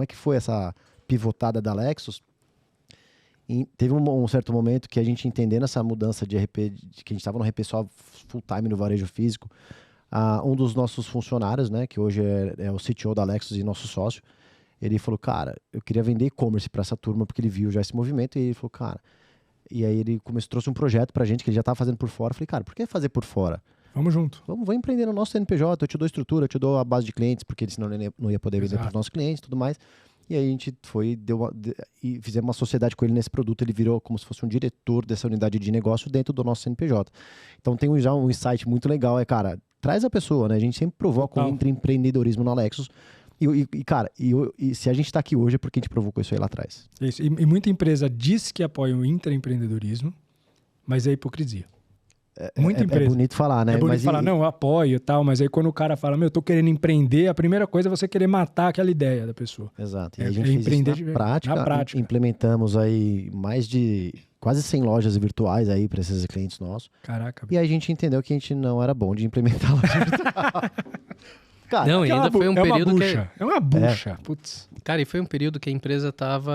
como é que foi essa pivotada da Lexos? Teve um certo momento que a gente entendendo essa mudança de RP, que a gente estava no RP só full time no varejo físico, um dos nossos funcionários, né, que hoje é o CTO da Lexos e nosso sócio, ele falou, cara, eu queria vender e-commerce para essa turma, porque ele viu já esse movimento, e ele falou, cara... E aí ele trouxe um projeto pra gente, que ele já estava fazendo por fora. Eu falei, cara, por que fazer por fora? Vamos junto. Vamos empreender no nosso CNPJ, eu te dou estrutura, eu te dou a base de clientes, porque senão ele não ia poder vender para os nossos clientes e tudo mais. E aí a gente foi, e fizemos uma sociedade com ele nesse produto, ele virou como se fosse um diretor dessa unidade de negócio dentro do nosso CNPJ. Então tem já um insight muito legal, cara, traz a pessoa, né? A gente sempre provoca um empreendedorismo na Lexos. Cara, se a gente está aqui hoje é porque a gente provocou isso aí lá atrás. Isso. E muita empresa diz que apoia o intraempreendedorismo, mas é hipocrisia. Muita empresa. É bonito falar, né? É bonito falar, não, eu apoio e tal, mas aí quando o cara fala, eu tô querendo empreender, a primeira coisa é você querer matar aquela ideia da pessoa. Exato. E a gente fez isso na prática. Implementamos aí mais de quase 100 lojas virtuais aí para esses clientes nossos. Caraca. E aí a gente entendeu que a gente não era bom de implementar loja virtual. Cara, não, e ainda foi um período que... É uma bucha. Putz. Cara, e foi um período que a empresa tava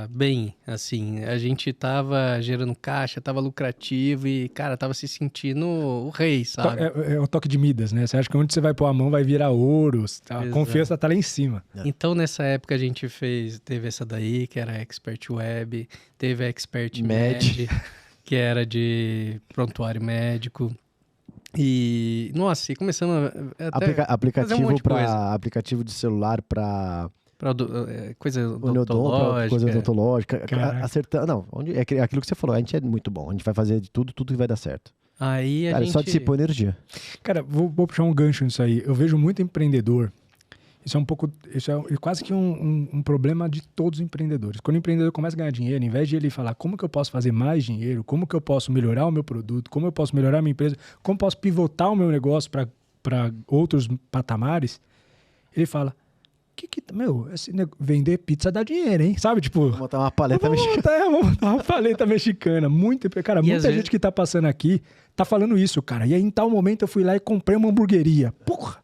bem, assim. A gente tava gerando caixa, tava lucrativo e, cara, tava se sentindo o rei, sabe? É o toque de Midas, né? Você acha que onde você vai pôr a mão vai virar ouro, a confiança tá lá em cima. Então, nessa época, a gente teve essa daí, que era Expert Web, teve a Expert Med, que era de prontuário médico. E, nossa, e começando a aplicativo de celular para coisa odontológica. Coisa odontológica. Acertando, não, é aquilo que você falou, a gente é muito bom, a gente vai fazer de tudo vai dar certo. Aí a gente... só dissipou energia. Cara, vou puxar um gancho nisso aí. Eu vejo muito empreendedor. Isso é quase que um problema de todos os empreendedores. Quando o empreendedor começa a ganhar dinheiro, em vez de ele falar como que eu posso fazer mais dinheiro, como que eu posso melhorar o meu produto, como eu posso melhorar a minha empresa, como eu posso pivotar o meu negócio para outros patamares, ele fala, vender pizza dá dinheiro, hein? Sabe, tipo... Vamos botar uma paleta mexicana. Vamos botar uma paleta mexicana. Muita gente que tá passando aqui tá falando isso, cara. E aí, em tal momento, eu fui lá e comprei uma hamburgueria. Porra!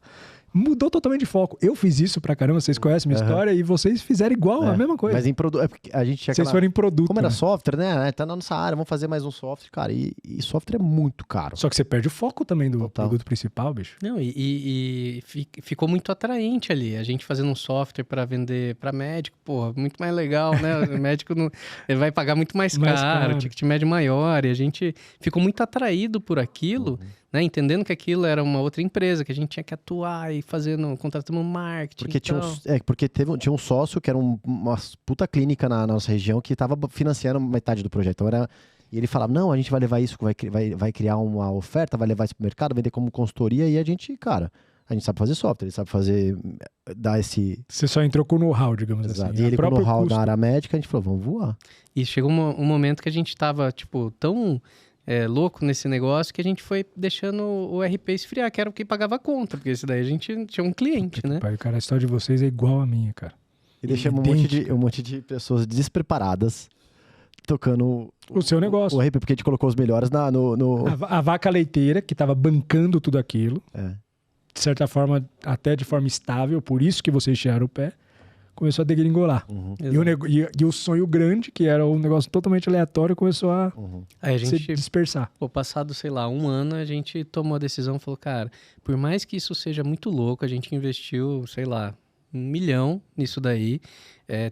Mudou totalmente de foco. Eu fiz isso pra caramba, vocês conhecem minha história e vocês fizeram igual, a mesma coisa. Mas em produto, a gente tinha vocês foram em produto. Como era software, né? Tá na nossa área, vamos fazer mais um software, cara. E software é muito caro. Só que você perde o foco também do produto principal, bicho. Não, e ficou muito atraente ali. A gente fazendo um software pra vender pra médico, pô, muito mais legal, né? O médico ele vai pagar muito mais caro, ticket médio maior. E a gente ficou muito atraído por aquilo. Né? Entendendo que aquilo era uma outra empresa, que a gente tinha que atuar e contratando marketing. Porque tinha um sócio que era uma puta clínica na nossa região que estava financiando metade do projeto. Então e ele falava, não, a gente vai levar isso, vai criar uma oferta, vai levar isso pro mercado, vender como consultoria, e a gente sabe fazer software, sabe dar esse... Você só entrou com o know-how, digamos assim. E ele com o know-how na área médica, a gente falou, vamos voar. E chegou um momento que a gente tava, tipo, tão... louco nesse negócio que a gente foi deixando o RP esfriar, que era o que pagava a conta, porque esse daí a gente tinha um cliente, né? Pai, cara, a história de vocês é igual a minha, cara. E deixamos um monte de pessoas despreparadas tocando o seu negócio. O RP, porque a gente colocou os melhores A vaca leiteira, que estava bancando tudo aquilo, de certa forma, até de forma estável, por isso que vocês tiraram o pé, começou a degringolar. E o sonho grande, que era um negócio totalmente aleatório, começou a se dispersar. Passado, sei lá, um ano, a gente tomou a decisão e falou, cara, por mais que isso seja muito louco, a gente investiu, sei lá, 1 milhão nisso daí,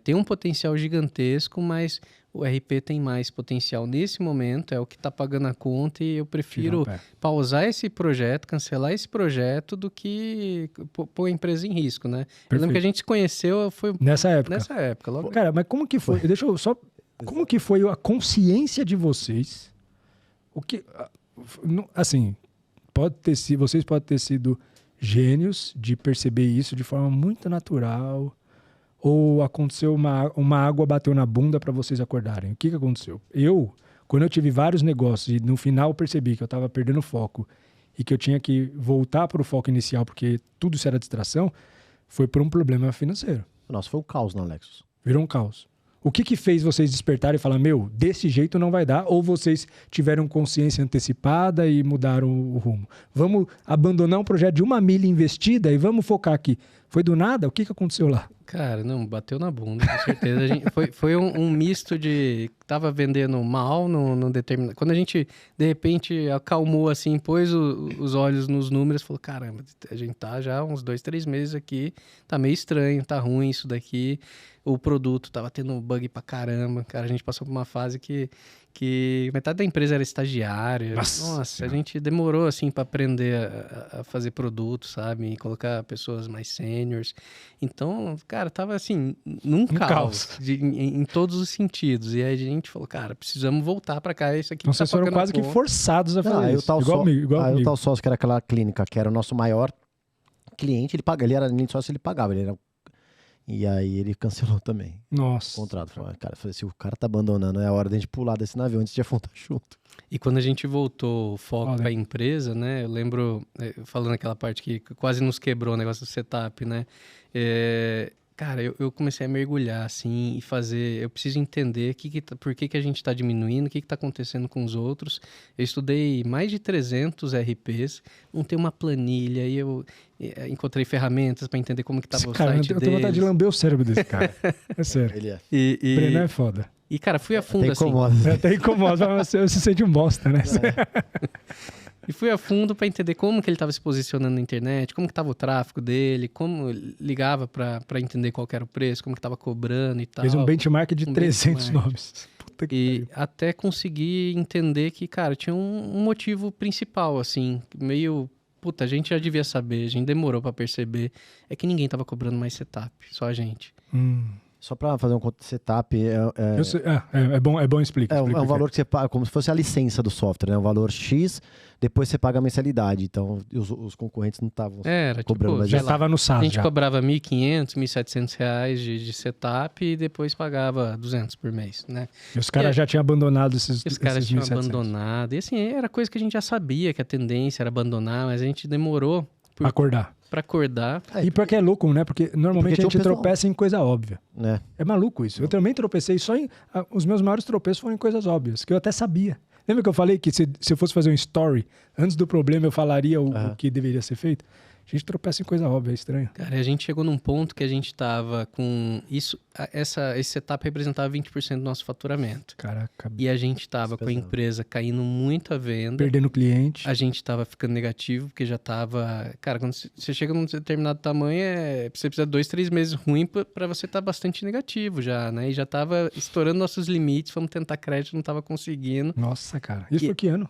tem um potencial gigantesco, mas o RP tem mais potencial nesse momento, é o que está pagando a conta, e eu prefiro pausar esse projeto, cancelar esse projeto, do que pôr a empresa em risco, né? Eu lembro que a gente se conheceu, foi nessa época logo. Cara, mas como que foi? Deixa eu só... Como que foi a consciência de vocês? O que... Assim, vocês podem ter sido gênios de perceber isso de forma muito natural... Ou aconteceu uma água bateu na bunda para vocês acordarem? O que aconteceu? Quando eu tive vários negócios e no final percebi que eu estava perdendo foco e que eu tinha que voltar para o foco inicial porque tudo isso era distração, foi por um problema financeiro. Nossa, foi um caos na Lexos. Virou um caos. O que fez vocês despertarem e falar, desse jeito não vai dar? Ou vocês tiveram consciência antecipada e mudaram o rumo? Vamos abandonar um projeto de 1 milha investida e vamos focar aqui. Foi do nada? O que aconteceu lá? Cara, não, bateu na bunda, com certeza. Foi um misto de... Tava vendendo mal no determinado... Quando a gente, de repente, acalmou assim, pôs os olhos nos números, falou, caramba, a gente tá já uns 2, 3 meses aqui, tá meio estranho, tá ruim isso daqui. O produto tava tendo bug pra caramba. Cara, a gente passou por uma fase que metade da empresa era estagiária. Nossa, a gente demorou, assim, para aprender a fazer produto, sabe? E colocar pessoas mais sêniores. Então, cara, tava, assim, num caos. Em todos os sentidos. E aí a gente falou, cara, precisamos voltar para cá. Isso aqui então, vocês foram quase que forçados a fazer isso. Igual o tal sócio, que era aquela clínica, que era o nosso maior cliente, ele era nem sócio, ele pagava. E aí ele cancelou também. Nossa. O contrato. Falou, cara, se o cara tá abandonando, é a hora de a gente pular desse navio antes de afundar junto. E quando a gente voltou o foco para a empresa, né? Eu lembro, falando aquela parte que quase nos quebrou o negócio do setup, né? Cara, eu comecei a mergulhar, assim, e fazer... Eu preciso entender por que a gente está diminuindo, o que está acontecendo com os outros. Eu estudei mais de 300 RPs, montei uma planilha, e eu encontrei ferramentas para entender como que estava o site deles. Eu tenho vontade de lamber o cérebro desse cara. É sério. Ele é. Brenan é foda. E, cara, fui a fundo, assim... Até incomoda, mas você se sente um bosta, né? E fui a fundo para entender como que ele estava se posicionando na internet, como que estava o tráfego dele, como ligava para entender qual que era o preço, como que estava cobrando e tal. Fez um benchmark de 300 nomes. Puta que pariu. Até conseguir entender que, cara, tinha um motivo principal, assim, meio... Puta, a gente já devia saber, a gente demorou para perceber. É que ninguém tava cobrando mais setup, só a gente. Só para fazer um setup... É bom explicar. É um valor que você paga, como se fosse a licença do software, né? Um valor X, depois você paga a mensalidade. Então, os concorrentes não estavam cobrando. Tipo, já estava no SaaS. A gente cobrava R$1.500, R$1.700 de setup e depois pagava 200 por mês, né? E os caras já tinham abandonado esses 1.700. Os caras tinham abandonado. E assim, era coisa que a gente já sabia que a tendência era abandonar, mas a gente demorou... Pra acordar. E porque é louco, né? Porque normalmente a gente tropeça em coisa óbvia. É maluco isso. Eu também tropecei os meus maiores tropeços foram em coisas óbvias, que eu até sabia. Lembra que eu falei que se eu fosse fazer um story, antes do problema eu falaria o que deveria ser feito? A gente tropeça em coisa óbvia, é estranho. Cara, a gente chegou num ponto que a gente tava com... Esse setup representava 20% do nosso faturamento. Caraca. E a gente tava com a empresa caindo muito a venda. Perdendo cliente. A gente tava ficando negativo, porque já tava... Cara, quando você chega num determinado tamanho, você precisa de 2, 3 meses ruim pra você estar bastante negativo já, né? E já tava estourando nossos limites, fomos tentar crédito, não tava conseguindo. Nossa, cara. Isso foi que ano?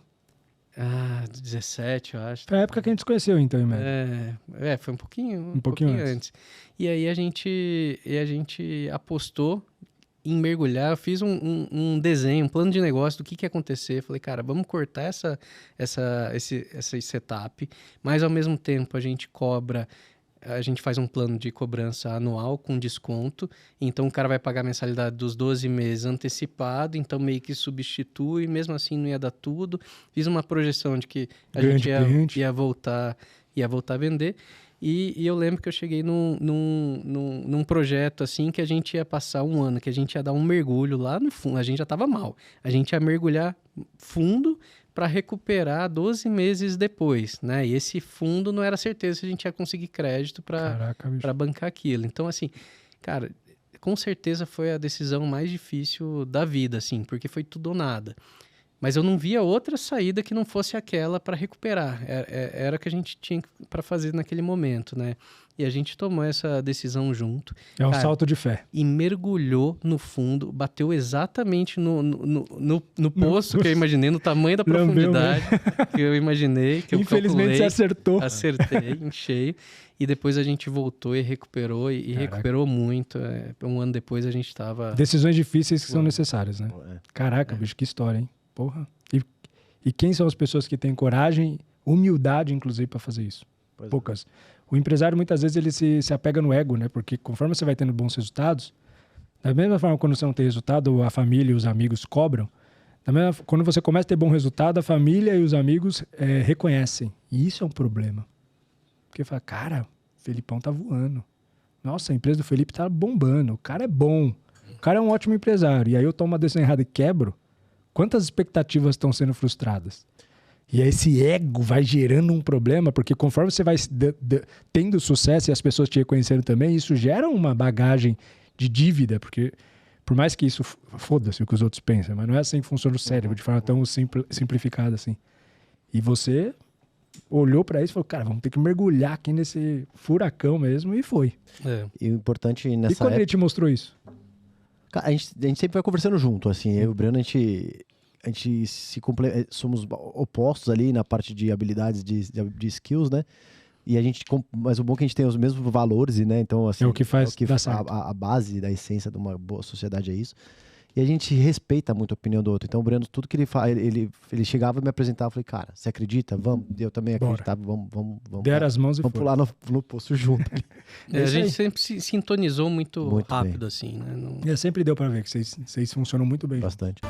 17, eu acho. Foi a época que a gente se conheceu, então, em média. Foi um pouquinho antes. E aí a gente apostou em mergulhar. Eu fiz um desenho, um plano de negócio do que ia acontecer. Falei, cara, vamos cortar esse setup, mas ao mesmo tempo a gente faz um plano de cobrança anual com desconto, então o cara vai pagar a mensalidade dos 12 meses antecipado, então meio que substitui, mesmo assim não ia dar tudo. Fiz uma projeção de que a gente ia voltar a vender, e eu lembro que eu cheguei num projeto assim que a gente ia passar um ano, que a gente ia dar um mergulho lá no fundo, a gente já estava mal, a gente ia mergulhar fundo para recuperar 12 meses depois, né? E esse fundo não era certeza se a gente ia conseguir crédito para bancar aquilo. Então, assim, cara, com certeza foi a decisão mais difícil da vida, assim, porque foi tudo ou nada. Mas eu não via outra saída que não fosse aquela para recuperar. Era o que a gente tinha para fazer naquele momento, né? E a gente tomou essa decisão junto. É um salto de fé. E mergulhou no fundo, bateu exatamente no poço que eu imaginei, no tamanho da profundidade que eu imaginei, que eu Infelizmente você acertou. Acertei, em cheio. E depois a gente voltou e recuperou, e recuperou muito. Um ano depois a gente estava... Decisões difíceis que são necessárias, né? Caraca, bicho, que história, hein? Porra. E quem são as pessoas que têm coragem, humildade, inclusive, para fazer isso? Poucas. O empresário, muitas vezes, ele se apega no ego, né? Porque conforme você vai tendo bons resultados, da mesma forma quando você não tem resultado, a família e os amigos cobram, quando você começa a ter bom resultado, a família e os amigos reconhecem. E isso é um problema. Porque fala, cara, o Felipão tá voando. Nossa, a empresa do Felipe tá bombando. O cara é bom. O cara é um ótimo empresário. E aí eu tomo uma decisão errada e quebro. Quantas expectativas estão sendo frustradas? E aí esse ego vai gerando um problema, porque conforme você vai tendo sucesso e as pessoas te reconhecendo também, isso gera uma bagagem de dívida, porque por mais que isso foda-se o que os outros pensam, mas não é assim que funciona o cérebro, de forma tão simplificada assim. E você olhou pra isso e falou, cara, vamos ter que mergulhar aqui nesse furacão mesmo, e foi. E o importante E nessa quando época... ele te mostrou isso? Cara, a gente sempre vai conversando junto, assim, eu e o Breno, a gente somos opostos ali na parte de habilidades, de skills, né? E mas o bom é que a gente tem os mesmos valores, né? Então, assim, É o que faz dar certo. a base da essência de uma boa sociedade é isso. E a gente respeita muito a opinião do outro. Então, o Breno, tudo que ele faz, ele chegava e me apresentava, eu falei, cara, você acredita? Vamos. Eu também acreditava, vamos. Deram as mãos e vamos foi. pular no poço junto. A gente sempre se sintonizou muito rápido, assim, né? E sempre deu pra ver que vocês funcionam muito bem. Bastante.